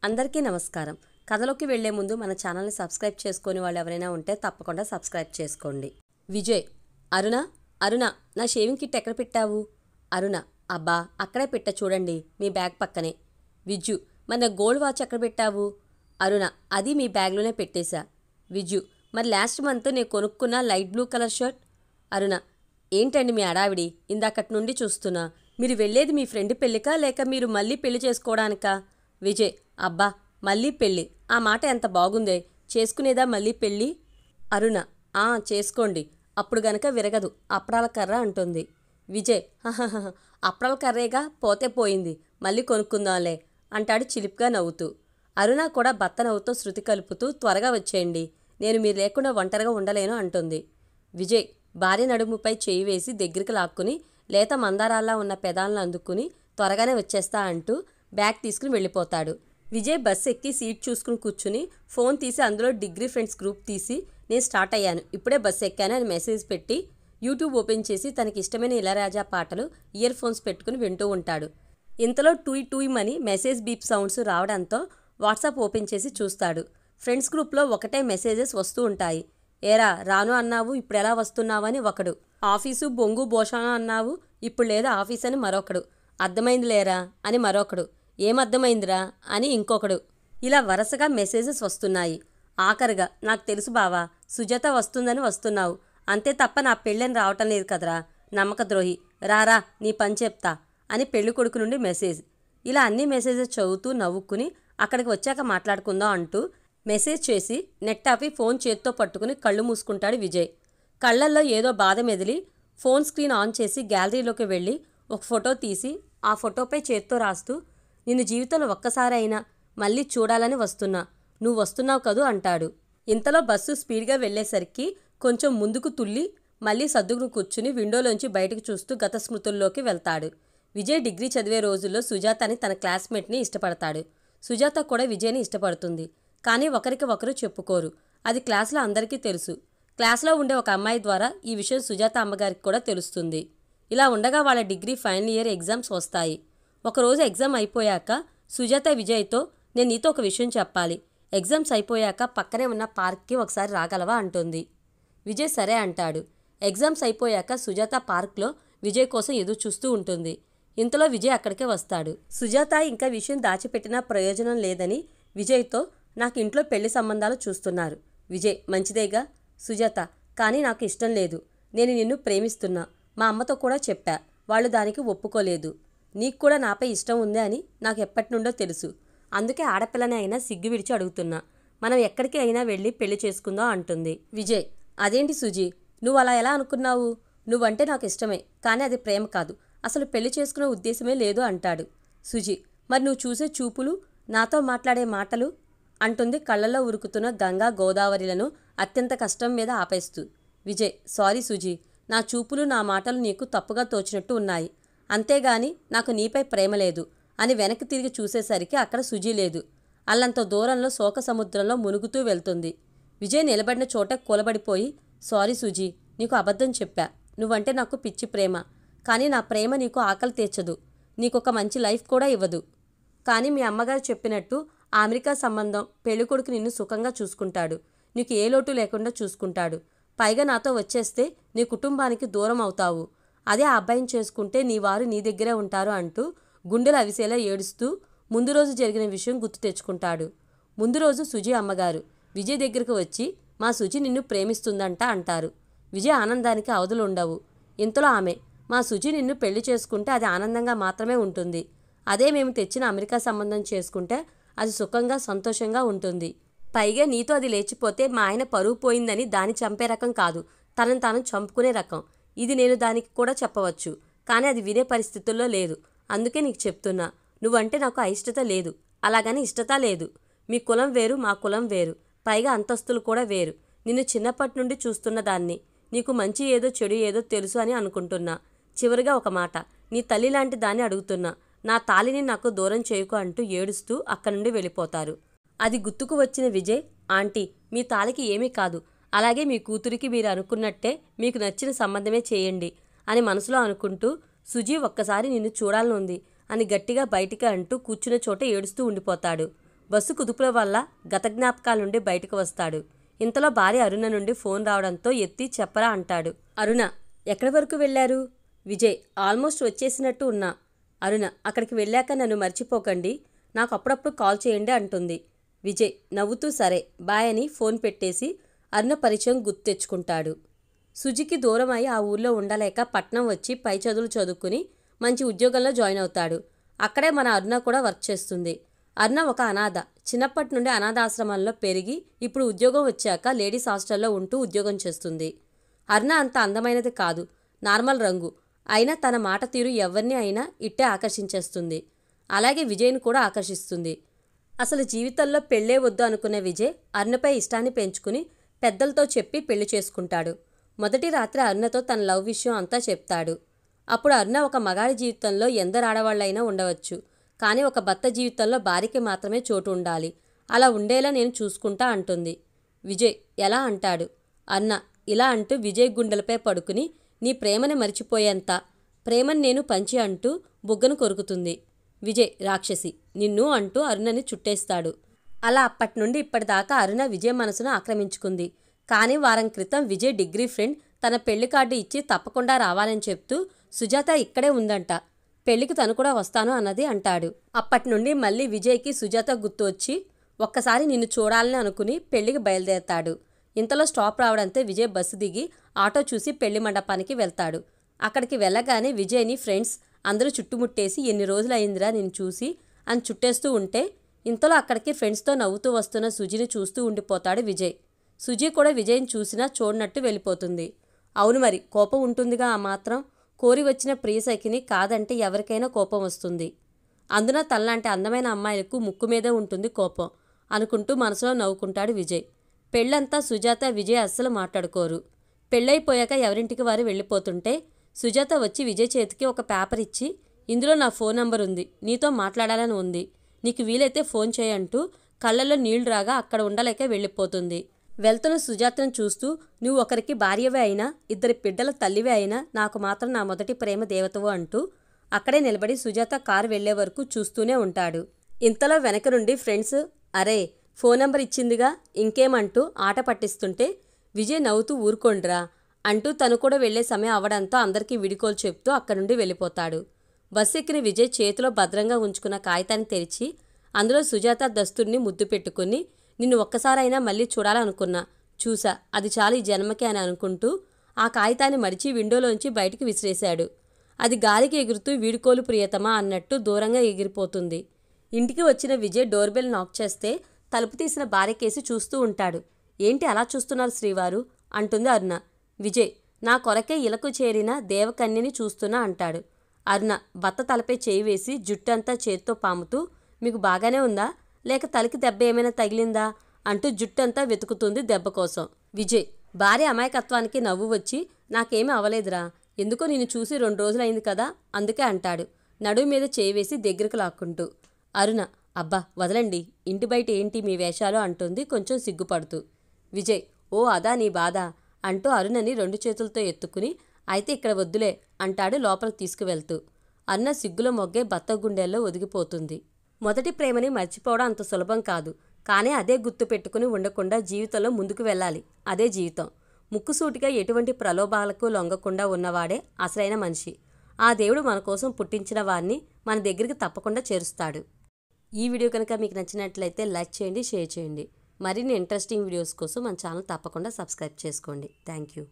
అందరికీ నమస్కారం. కథలోకి వెళ్లే ముందు మన ఛానల్ని సబ్స్క్రైబ్ చేసుకొని వాళ్ళు ఎవరైనా ఉంటే తప్పకుండా సబ్స్క్రైబ్ చేసుకోండి. విజయ్, అరుణ నా షేవింగ్ కిట్ ఎక్కడ పెట్టావు? అరుణ, అబ్బా అక్కడే పెట్ట చూడండి, మీ బ్యాగ్ పక్కనే. విజ్జు, మరి నా గోల్డ్ వాచ్ ఎక్కడ పెట్టావు? అరుణ, అది మీ బ్యాగ్లోనే పెట్టేశా. విజ్జు, మరి లాస్ట్ మంత్ నేను కొనుక్కున్న లైట్ బ్లూ కలర్ షర్ట్? అరుణ, ఏంటండి మీ అడావిడి, ఇందాకటి నుండి చూస్తున్నా. మీరు వెళ్ళేది మీ ఫ్రెండ్ పెళ్ళికా లేక మీరు మళ్ళీ పెళ్లి చేసుకోవడానికా? విజయ్, అబ్బా మళ్ళీ పెళ్ళి, ఆ మాట ఎంత బాగుందే, చేసుకునేదా మళ్ళీ పెళ్ళి? అరుణ, చేసుకోండి, అప్పుడు గనక విరగదు అప్పడాల కర్ర అంటుంది. విజయ్, హహహ, అప్పడాల కర్రేగా, పోతే పోయింది, మళ్ళీ కొనుక్కుందాంలే అంటాడు చిలిప్గా నవ్వుతూ. అరుణ కూడా భర్త నవ్వుతో శృతి కలుపుతూ త్వరగా వచ్చేయండి, నేను మీరు లేకుండా ఒంటరిగా ఉండలేను అంటుంది. విజయ్ భార్య నడుముపై చేయి వేసి దగ్గరికి లాక్కుని లేత మందారాల్లా ఉన్న పెదాలను అందుకుని త్వరగానే వచ్చేస్తా అంటూ బ్యాగ్ తీసుకుని వెళ్ళిపోతాడు. విజయ్ బస్సు ఎక్కి సీట్ చూసుకుని కూర్చుని ఫోన్ తీసి అందులో డిగ్రీ ఫ్రెండ్స్ గ్రూప్ తీసి నేను స్టార్ట్ అయ్యాను, ఇప్పుడే బస్సు ఎక్కాను అని మెసేజ్ పెట్టి యూట్యూబ్ ఓపెన్ చేసి తనకి ఇష్టమైన ఇళయరాజా పాటలు ఇయర్ ఫోన్స్ పెట్టుకుని వింటూ ఉంటాడు. ఇంతలో టూయ్ మెసేజ్ బీప్ సౌండ్స్ రావడంతో వాట్సాప్ ఓపెన్ చేసి చూస్తాడు. ఫ్రెండ్స్ గ్రూప్లో ఒకటే మెసేజెస్ వస్తూ ఉంటాయి. ఏరా రాను అన్నావు, ఇప్పుడు ఎలా వస్తున్నావని ఒకడు, ఆఫీసు బొంగు భోషణ అన్నావు, ఇప్పుడు లేదా ఆఫీస్ అని మరొకడు, అర్థమైంది లేరా అని మరొకడు, ఏమర్థమైందిరా అని ఇంకొకడు. ఇలా వరుసగా మెసేజెస్ వస్తున్నాయి. ఆఖరిగా, నాకు తెలుసు బావా, సుజాత వస్తుందని వస్తున్నావు, అంతే తప్ప నా పెళ్ళని రావటం లేదు కదరా, నమ్మక ద్రోహి, రారా నీ పని చెప్తా అని పెళ్లి కొడుకు నుండి మెసేజ్. ఇలా అన్ని మెసేజెస్ చదువుతూ నవ్వుకుని అక్కడికి వచ్చాక మాట్లాడుకుందాం అంటూ మెసేజ్ చేసి నెట్ ఆపి ఫోన్ చేత్తో పట్టుకుని కళ్ళు మూసుకుంటాడు విజయ్. కళ్ళల్లో ఏదో బాధ మెదిలి ఫోన్ స్క్రీన్ ఆన్ చేసి గ్యాలరీలోకి వెళ్ళి ఒక ఫోటో తీసి ఆ ఫోటోపై చేత్తో రాస్తూ, నిన్ను జీవితంలో ఒక్కసారైనా మళ్ళీ చూడాలని వస్తున్నా, నువ్వు వస్తున్నావు కదూ అంటాడు. ఇంతలో బస్సు స్పీడ్గా వెళ్లేసరికి కొంచెం ముందుకు తుల్లి మళ్ళీ సర్దుకుని కూర్చుని విండోలోంచి బయటకు చూస్తూ గత స్మృతుల్లోకి వెళ్తాడు. విజయ్ డిగ్రీ చదివే రోజుల్లో సుజాతని తన క్లాస్మేట్ని ఇష్టపడతాడు. సుజాత కూడా విజయ్ని ఇష్టపడుతుంది. కానీ ఒకరికి ఒకరు చెప్పుకోరు, అది క్లాస్లో అందరికీ తెలుసు. క్లాస్లో ఉండే ఒక అమ్మాయి ద్వారా ఈ విషయం సుజాత అమ్మగారికి కూడా తెలుస్తుంది. ఇలా ఉండగా వాళ్ళ డిగ్రీ ఫైనల్ ఇయర్ ఎగ్జామ్స్ వస్తాయి. ఒకరోజు ఎగ్జామ్ అయిపోయాక సుజాత విజయ్తో, నేను నీతో ఒక విషయం చెప్పాలి, ఎగ్జామ్స్ అయిపోయాక పక్కనే ఉన్న పార్క్కి ఒకసారి రాగలవా అంటుంది. విజయ్ సరే అంటాడు. ఎగ్జామ్స్ అయిపోయాక సుజాత పార్క్లో విజయ్ కోసం ఎదురు చూస్తూ ఉంటుంది. ఇంతలో విజయ్ అక్కడికే వస్తాడు. సుజాత ఇంకా విషయం దాచిపెట్టినా ప్రయోజనం లేదని విజయ్తో, నాకు ఇంట్లో పెళ్లి సంబంధాలు చూస్తున్నారు. విజయ్, మంచిదేగా? సుజాత, కానీ నాకు ఇష్టం లేదు, నేను నిన్ను ప్రేమిస్తున్నా, మా అమ్మతో కూడా చెప్పా, వాళ్ళు దానికి ఒప్పుకోలేదు. నీకు కూడా నాపై ఇష్టం ఉంది అని నాకు ఎప్పటి నుండో తెలుసు, అందుకే ఆడపిల్లని అయినా సిగ్గు విడిచి అడుగుతున్నా, మనం ఎక్కడికి అయినా వెళ్ళి పెళ్లి చేసుకుందాం అంటుంది. విజయ్, అదేంటి సుజీ, నువ్వు అలా ఎలా అనుకున్నావు? నువ్వంటే నాకు ఇష్టమే, కానీ అది ప్రేమ కాదు, అసలు పెళ్లి చేసుకునే ఉద్దేశమే లేదు అంటాడు. సుజీ, మరి నువ్వు చూసే చూపులు, నాతో మాట్లాడే మాటలు అంటుంది కళ్ళల్లో ఉరుకుతున్న గంగా గోదావరిలను అత్యంత కష్టం మీద ఆపేస్తూ. విజయ్, సారీ సుజీ, నా చూపులు నా మాటలు నీకు తప్పుగా తోచినట్టు ఉన్నాయి, అంతేగాని నాకు నీపై ప్రేమ లేదు అని వెనక్కి తిరిగి చూసేసరికి అక్కడ సుజీ లేదు. అల్లంత దూరంలో శోక సముద్రంలో మునుగుతూ వెళ్తుంది. విజయ్ నిలబడిన చోట కూలబడిపోయి, సారీ సుజీ, నీకు అబద్ధం చెప్పా, నువ్వంటే నాకు పిచ్చి ప్రేమ, కానీ నా ప్రేమ నీకు ఆకలి తీర్చదు, నీకొక మంచి లైఫ్ కూడా ఇవ్వదు. కానీ మీ అమ్మగారు చెప్పినట్టు ఆ అమెరికా సంబంధం పెళ్ళికొడుకు నిన్ను సుఖంగా చూసుకుంటాడు, నీకు ఏ లోటు లేకుండా చూసుకుంటాడు, పైగా నాతో వచ్చేస్తే నీ కుటుంబానికి దూరం అవుతావు, అదే ఆ అబ్బాయిని చేసుకుంటే నీ వారు నీ దగ్గరే ఉంటారు అంటూ గుండెలు అవిసేలా ఏడుస్తూ ముందు రోజు జరిగిన విషయం గుర్తు తెచ్చుకుంటాడు. ముందు రోజు సుజీ అమ్మగారు విజయ్ దగ్గరకు వచ్చి, మా సుజీ నిన్ను ప్రేమిస్తుందంట అంటారు. విజయ్ ఆనందానికి అవధులు ఉండవు. ఇంతలో ఆమె, మా సుజీ నిన్ను పెళ్లి చేసుకుంటే అది ఆనందంగా మాత్రమే ఉంటుంది, అదే మేము తెచ్చిన అమెరికా సంబంధం చేసుకుంటే అది సుఖంగా సంతోషంగా ఉంటుంది, పైగా నీతో అది లేచిపోతే మా ఆయన పరువు పోయిందని దాన్ని చంపే రకం కాదు, తనను తాను చంపుకునే రకం, ఇది నేను దానికి కూడా చెప్పవచ్చు, కానీ అది వినే పరిస్థితుల్లో లేదు, అందుకే నీకు చెప్తున్నా, నువ్వంటే నాకు అయిష్టత లేదు, అలాగని ఇష్టత లేదు, మీ కులం వేరు మా కులం వేరు, పైగా అంతస్తులు కూడా వేరు, నిన్ను చిన్నప్పటి నుండి చూస్తున్న దాన్ని, నీకు మంచి ఏదో చెడు ఏదో తెలుసు అని అనుకుంటున్నా, చివరిగా ఒక మాట, నీ తల్లి లాంటి దాన్ని అడుగుతున్నా, నా తాలిని నాకు దూరం చేయకు అంటూ ఏడుస్తూ అక్కడి నుండి వెళ్ళిపోతారు. అది గుర్తుకు వచ్చిన విజయ్, ఆంటీ, మీ తాలికి ఏమీ కాదు, అలాగే మీ కూతురికి మీరు అనుకున్నట్టే మీకు నచ్చిన సంబంధమే చేయండి అని మనసులో అనుకుంటూ, సుజీ ఒక్కసారి నిన్ను చూడాలనుంది అని గట్టిగా బయటికి అంటూ కూర్చున్న చోట ఏడుస్తూ ఉండిపోతాడు. బస్సు కుదుపుల వల్ల గత జ్ఞాపకాల నుండి బయటకు వస్తాడు. ఇంతలో భార్య అరుణ నుండి ఫోన్ రావడంతో ఎత్తి చెప్పరా అంటాడు. అరుణ, ఎక్కడి వరకు వెళ్ళారు? విజయ్, ఆల్మోస్ట్ వచ్చేసినట్టు ఉన్నా. అరుణ, అక్కడికి వెళ్ళాక నన్ను మర్చిపోకండి, నాకు అప్పుడప్పుడు కాల్ చేయండి అంటుంది. విజయ్ నవ్వుతూ సరే బాయ్ అని ఫోన్ పెట్టేసి అరుణ పరిచయం గుర్తు తెచ్చుకుంటాడు. సుజికి దూరమై ఆ ఊర్లో ఉండలేక పట్నం వచ్చి పై చదువులు చదువుకుని మంచి ఉద్యోగంలో జాయిన్ అవుతాడు. అక్కడే మన అరుణ కూడా వర్క్ చేస్తుంది. అరుణ ఒక అనాథ. చిన్నప్పటి నుండి అనాథాశ్రమంలో పెరిగి ఇప్పుడు ఉద్యోగం వచ్చాక లేడీస్ హాస్టల్లో ఉంటూ ఉద్యోగం చేస్తుంది. అరుణ అంత అందమైనది కాదు, నార్మల్ రంగు. అయినా తన మాట తీరు ఎవరిని అయినా ఇట్టే ఆకర్షించేస్తుంది. అలాగే విజయ్ని కూడా ఆకర్షిస్తుంది. అసలు జీవితంలో పెళ్ళే వద్దు అనుకునే విజయ్ అరుణపై ఇష్టాన్ని పెంచుకుని పెద్దలతో చెప్పి పెళ్లి చేసుకుంటాడు. మొదటి రాత్రి అరుణతో తన లవ్ విషయం అంతా చెప్తాడు. అప్పుడు అరుణ ఒక మగాడి జీవితంలో ఎందరు ఆడవాళ్ళైనా ఉండవచ్చు, కానీ ఒక భర్త జీవితంలో భార్యకి మాత్రమే చోటు ఉండాలి, అలా ఉండేలా నేను చూసుకుంటా అంటుంది. విజయ్ ఎలా అంటాడు. అరుణ ఇలా అంటూ విజయ్ గుండెలపై పడుకుని నీ ప్రేమని మరిచిపోయేంత ప్రేమని నేను పంచి అంటూ బుగ్గను కొరుకుతుంది. విజయ్ రాక్షసి నిన్ను అంటూ అరుణని చుట్టేస్తాడు. అలా అప్పటి నుండి ఇప్పటిదాకా అరుణ విజయ్ మనసును ఆక్రమించుకుంది. కానీ వారం క్రితం విజయ్ డిగ్రీ ఫ్రెండ్ తన పెళ్లి కార్డు ఇచ్చి తప్పకుండా రావాలని చెప్తూ సుజాత ఇక్కడే ఉందంట, పెళ్లికి తను కూడా వస్తాను అన్నది అంటాడు. అప్పటి నుండి మళ్ళీ విజయ్కి సుజాత గుర్తు వచ్చి ఒక్కసారి నిన్ను చూడాలని అనుకుని పెళ్లికి బయలుదేరతాడు. ఇంతలో స్టాప్ రావడంతో విజయ్ బస్సు దిగి ఆటో చూసి పెళ్లి మండపానికి వెళ్తాడు. అక్కడికి వెళ్ళగానే విజయ్ని ఫ్రెండ్స్ అందరూ చుట్టుముట్టేసి ఎన్ని రోజులైందిరా నిన్ను చూసి అని చుట్టేస్తూ ఉంటే ఇంతలో అక్కడికి ఫ్రెండ్స్తో నవ్వుతూ వస్తున్న సుజిని చూస్తూ ఉండిపోతాడు విజయ్. సుజీ కూడా విజయ్ని చూసినా చూడనట్టు వెళ్ళిపోతుంది. అవును మరి, కోపం ఉంటుందిగా ఆ మాత్రం. కోరి వచ్చిన ప్రియసఖిని కాదంటే ఎవరికైనా కోపం వస్తుంది. అందున తనలాంటి అందమైన అమ్మాయిలకు ముక్కు మీదే ఉంటుంది కోపం అనుకుంటూ మనసులో నవ్వుకుంటాడు విజయ్. పెళ్ళంతా సుజాత విజయ్ అస్సలు మాట్లాడుకోరు. పెళ్ళైపోయాక ఎవరింటికి వారు వెళ్ళిపోతుంటే సుజాత వచ్చి విజయ్ చేతికి ఒక పేపర్ ఇచ్చి ఇందులో నా ఫోన్ నంబర్ ఉంది, నీతో మాట్లాడాలని ఉంది, నీకు వీలైతే ఫోన్ చేయంటూ కళ్ళల్లో నీళ్లు రాగా అక్కడ ఉండలేక వెళ్ళిపోతుంది. వెళ్తున్న సుజాతను చూస్తూ నువ్వు ఒకరికి భార్యవే అయినా ఇద్దరి బిడ్డల తల్లివే అయినా నాకు మాత్రం నా మొదటి ప్రేమ దేవతవు అంటూ అక్కడే నిలబడి సుజాత కారు వెళ్లే వరకు చూస్తూనే ఉంటాడు. ఇంతలో వెనక నుండి ఫ్రెండ్స్ అరే ఫోన్ నంబర్ ఇచ్చిందిగా ఇంకేమంటూ ఆట పట్టిస్తుంటే విజయ్ నవ్వుతూ ఊరుకోండ్రా అంటూ తను కూడా వెళ్లే సమయం అవడంతో అందరికీ విడికోలు చెప్తూ అక్కడి నుండి వెళ్ళిపోతాడు. బస్సు ఎక్కిన విజయ్ చేతిలో భద్రంగా ఉంచుకున్న కాగితాన్ని తెరిచి అందులో సుజాత దస్తుర్ని ముద్దు పెట్టుకుని నిన్ను ఒక్కసారైనా మళ్ళీ చూడాలనుకున్నా, చూసా, అది చాలు ఈ జన్మకి అని అనుకుంటూ ఆ కాగితాన్ని మడిచి విండోలోంచి బయటికి విసిరేశాడు. అది గాలికి ఎగురుతూ వీడుకోలు ప్రియతమా అన్నట్టు దూరంగా ఎగిరిపోతుంది. ఇంటికి వచ్చిన విజయ్ డోర్బెల్ నాక్ చేస్తే తలుపు తీసిన భార్యకేసి చూస్తూ ఉంటాడు. ఏంటి అలా చూస్తున్నారు శ్రీవారు అంటుంది అరుణ. విజయ్ నా కొరకే ఇలకు చేరిన దేవకన్యని చూస్తున్నా అంటాడు. అరుణ భర్త తలపై చేయి వేసి జుట్టంతా చేత్తో పాముతూ మీకు బాగానే ఉందా, లేక తలకి దెబ్బ ఏమైనా తగిలిందా అంటూ జుట్టంతా వెతుకుతుంది దెబ్బ కోసం. విజయ్ భార్య అమాయకత్వానికి నవ్వు వచ్చి నాకేమీ అవలేదురా, ఎందుకో నిన్ను చూసి 2 రోజులైంది కదా అందుకే అంటాడు నడుము మీద చేయి వేసి దగ్గరకు లాక్కుంటూ. అరుణ అబ్బా వదలండి, ఇంటి బయట ఏంటి మీ వేషాలు అంటుంది కొంచెం సిగ్గుపడుతూ. విజయ్ ఓ అదా నీ బాధ అంటూ అరుణని 2 చేతులతో ఎత్తుకుని అయితే ఇక్కడ వద్దులే అంటాడు లోపలికి తీసుకువెళ్తూ. అరుణ సిగ్గుల మొగ్గే భర్త గుండెల్లో ఒదిగిపోతుంది. మొదటి ప్రేమని మర్చిపోవడం అంత సులభం కాదు, కానీ అదే గుర్తు పెట్టుకుని ఉండకుండా జీవితంలో ముందుకు వెళ్ళాలి, అదే జీవితం. ముక్కుసూటిగా ఎటువంటి ప్రలోభాలకు లొంగకుండా ఉన్నవాడే అసలైన మనిషి. ఆ దేవుడు మన కోసం పుట్టించిన వారిని మన దగ్గరికి తప్పకుండా చేరుస్తాడు. ఈ వీడియో కనుక మీకు నచ్చినట్లయితే లైక్ చేయండి, షేర్ చేయండి. మరిన్ని ఇంట్రెస్టింగ్ వీడియోస్ కోసం మన ఛానల్ తప్పకుండా సబ్స్క్రైబ్ చేసుకోండి. Thank you.